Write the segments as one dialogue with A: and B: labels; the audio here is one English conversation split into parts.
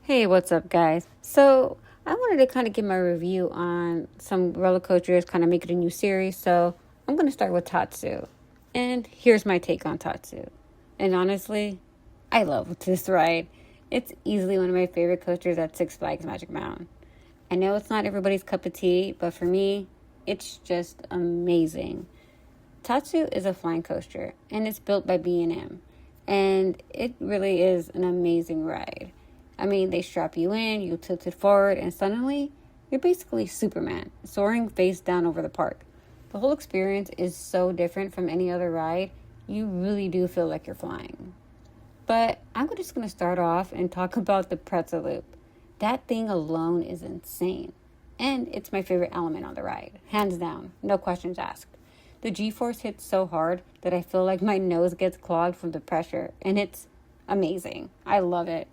A: Hey, what's up, guys? So, I wanted to kind of give my review on some roller coasters, kind of make it a new series. So, I'm going to start with Tatsu. And here's my take on Tatsu. And honestly, I love this ride. It's easily one of my favorite coasters at Six Flags Magic Mountain. I know it's not everybody's cup of tea, but for me, it's just amazing. Tatsu is a flying coaster, and it's built by B&M, and it really is an amazing ride. I mean, they strap you in, you tilt it forward, and suddenly, you're basically Superman, soaring face down over the park. The whole experience is so different from any other ride, you really do feel like you're flying. But I'm just going to start off and talk about the Pretzel loop. That thing alone is insane. And it's my favorite element on the ride. Hands down, no questions asked. The G-force hits so hard that I feel like my nose gets clogged from the pressure. And it's amazing. I love it.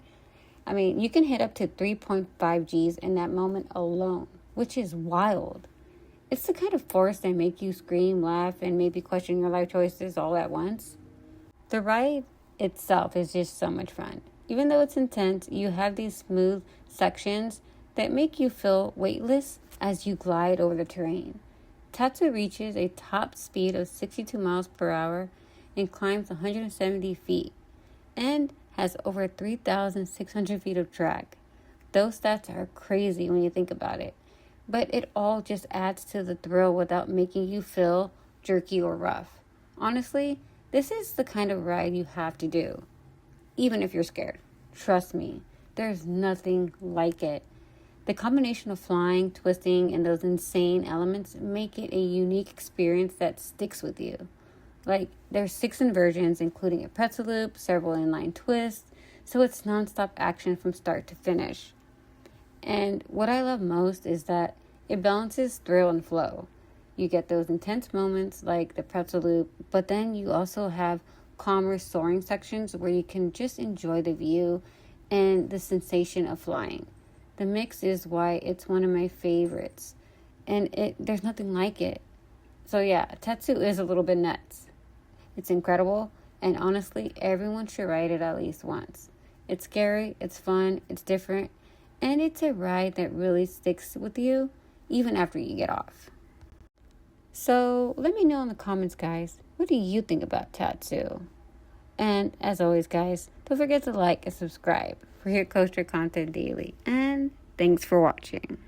A: I mean, you can hit up to 3.5 Gs in that moment alone, which is wild. It's the kind of force that make you scream, laugh, and maybe question your life choices all at once. The ride itself is just so much fun. Even though it's intense, you have these smooth sections that make you feel weightless as you glide over the terrain. Tatsu reaches a top speed of 62 miles per hour and climbs 170 feet and has over 3,600 feet of track. Those stats are crazy when you think about it, but it all just adds to the thrill without making you feel jerky or rough. Honestly, this is the kind of ride you have to do, even if you're scared. Trust me, there's nothing like it. The combination of flying, twisting, and those insane elements make it a unique experience that sticks with you. Like, there's 6 inversions, including a pretzel loop, several inline twists, so it's nonstop action from start to finish. And what I love most is that it balances thrill and flow. You get those intense moments like the pretzel loop, but then you also have calmer soaring sections where you can just enjoy the view and the sensation of flying. The mix is why it's one of my favorites, and there's nothing like it. So yeah, Tatsu is a little bit nuts. It's incredible, and honestly, everyone should ride it at least once. It's scary, it's fun, it's different, and it's a ride that really sticks with you even after you get off. So let me know in the comments, guys, what do you think about Tatsu? And as always, guys, don't forget to like and subscribe for your coaster content daily. And thanks for watching.